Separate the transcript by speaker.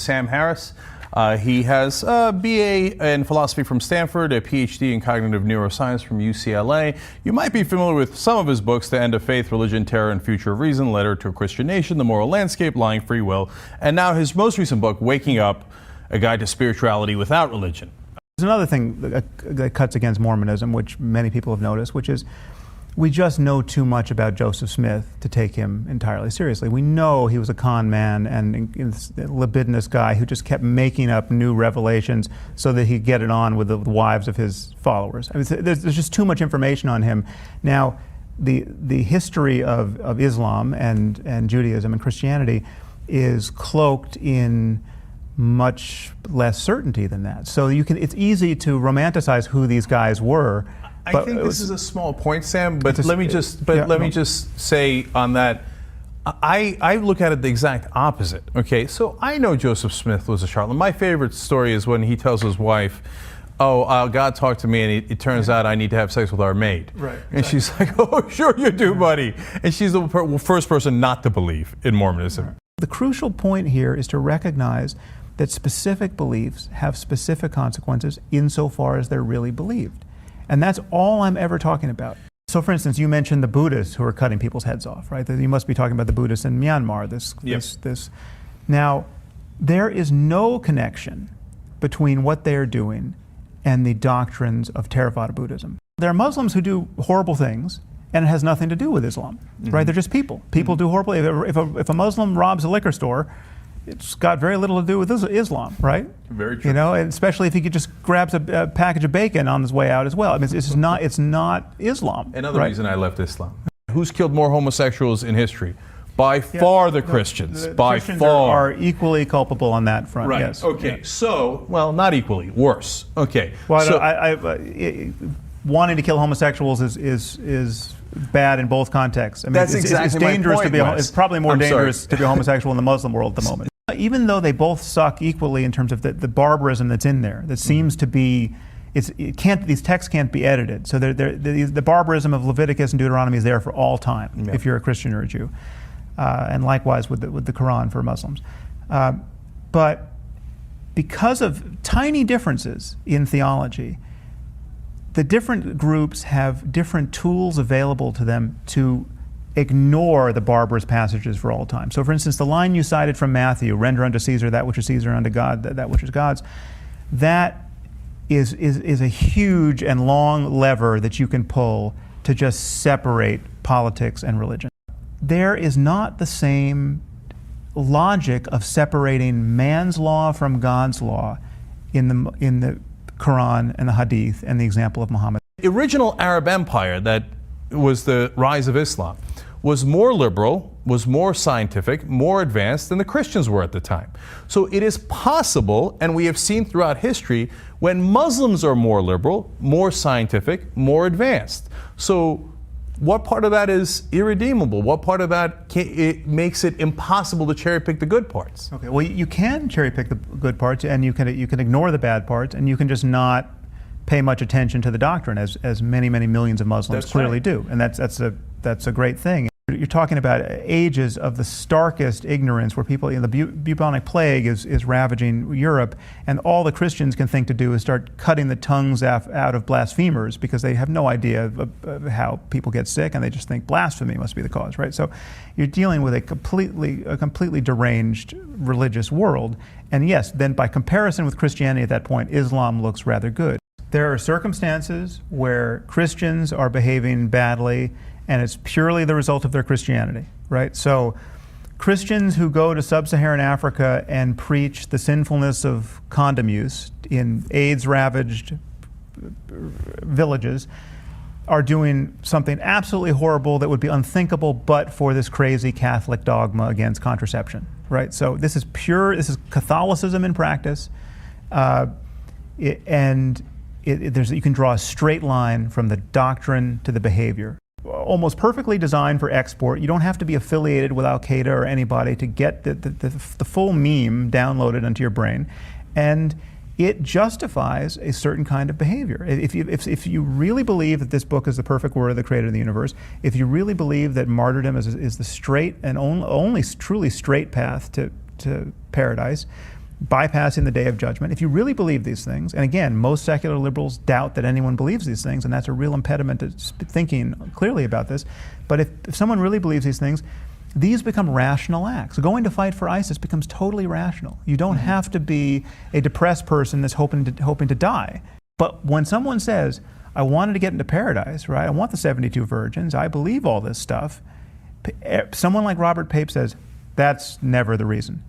Speaker 1: Sam Harris. He has a BA in philosophy from Stanford, a PhD in cognitive neuroscience from UCLA. You might be familiar with some of his books: The End of Faith, Religion, Terror, and Future of Reason, Letter to a Christian Nation, The Moral Landscape, Lying Free Will, and now his most recent book, Waking Up, A Guide to Spirituality Without Religion.
Speaker 2: There's another thing that cuts against Mormonism, which many people have noticed, which is we just know too much about Joseph Smith to take him entirely seriously. We know he was a con man and a libidinous guy who just kept making up new revelations so that he'd get it on with the wives of his followers. I mean, there's just too much information on him. Now, the history of Islam and Judaism and Christianity is cloaked in much less certainty than that. So it's easy to romanticize who these guys were.
Speaker 1: I think this is a small point, Sam, but let me just say on that, I look at it the exact opposite. Okay, so I know Joseph Smith was a charlatan. My favorite story is when he tells his wife, God talked to me and it turns out I need to have sex with our maid.
Speaker 2: Right.
Speaker 1: And she's like, oh, sure you do, buddy. And she's the first person not to believe in Mormonism.
Speaker 2: Right. The crucial point here is to recognize that specific beliefs have specific consequences insofar as they're really believed. And that's all I'm ever talking about. So for instance, you mentioned the Buddhists who are cutting people's heads off, right? You must be talking about the Buddhists in Myanmar, this. Now, there is no connection between what they are doing and the doctrines of Theravada Buddhism. There are Muslims who do horrible things, and it has nothing to do with Islam, right? They're just people. People do horrible. If a Muslim robs a liquor store, it's got very little to do with Islam, right?
Speaker 1: Very true.
Speaker 2: You know, and especially if he just grabs a package of bacon on his way out as well. I mean, it's not Islam.
Speaker 1: Another reason I left Islam. Who's killed more homosexuals in history? By far the Christians. By
Speaker 2: Christians
Speaker 1: far.
Speaker 2: are equally culpable on that front.
Speaker 1: Right.
Speaker 2: Yes.
Speaker 1: Okay.
Speaker 2: Yeah.
Speaker 1: So, well, not equally. Worse. Okay.
Speaker 2: Well,
Speaker 1: So,
Speaker 2: wanting to kill homosexuals is bad in both contexts. I mean,
Speaker 1: That's exactly
Speaker 2: it's dangerous
Speaker 1: my point,
Speaker 2: to be.
Speaker 1: Wes.
Speaker 2: It's probably more dangerous to be homosexual in the Muslim world at the moment. Even though they both suck equally in terms of the barbarism that's in there, that seems to be, these texts can't be edited. So the barbarism of Leviticus and Deuteronomy is there for all time if you're a Christian or a Jew, and likewise with the Quran for Muslims. But because of tiny differences in theology, the different groups have different tools available to them to ignore the barbarous passages for all time. So for instance, the line you cited from Matthew, render unto Caesar that which is Caesar, unto God that which is God's, that is a huge and long lever that you can pull to just separate politics and religion. There is not the same logic of separating man's law from God's law in the Quran and the Hadith and the example of Muhammad.
Speaker 1: the original Arab Empire that was the rise of Islam was more liberal, was more scientific, more advanced than the Christians were at the time. So it is possible, and we have seen throughout history, when Muslims are more liberal, more scientific, more advanced. So what part of that is irredeemable? What part of that it makes it impossible to cherry pick the good parts?
Speaker 2: Okay, well, you can cherry pick the good parts, and you can ignore the bad parts, and you can just not pay much attention to the doctrine, as many millions of Muslims clearly do, and that's a great thing. You're talking about ages of the starkest ignorance, where people, the bubonic plague is ravaging Europe, and all the Christians can think to do is start cutting the tongues out of blasphemers, because they have no idea of how people get sick, and they just think blasphemy must be the cause, right? So you're dealing with a completely deranged religious world, and yes, then by comparison with Christianity at that point, Islam looks rather good. There are circumstances where Christians are behaving badly, and it's purely the result of their Christianity, right? So Christians who go to sub-Saharan Africa and preach the sinfulness of condom use in AIDS-ravaged villages are doing something absolutely horrible that would be unthinkable but for this crazy Catholic dogma against contraception, right? So this is Catholicism in practice, you can draw a straight line from the doctrine to the behavior. Almost perfectly designed for export. You don't have to be affiliated with Al-Qaeda or anybody to get the full meme downloaded into your brain, and it justifies a certain kind of behavior. If you really believe that this book is the perfect word of the creator of the universe, if you really believe that martyrdom is the straight and only truly straight path to paradise, bypassing the day of judgment. If you really believe these things, and again, most secular liberals doubt that anyone believes these things, and that's a real impediment to thinking clearly about this. But if someone really believes these things, these become rational acts. Going to fight for ISIS becomes totally rational. You don't have to be a depressed person that's hoping to die. But when someone says, I wanted to get into paradise, right? I want the 72 virgins, I believe all this stuff, someone like Robert Pape says, that's never the reason.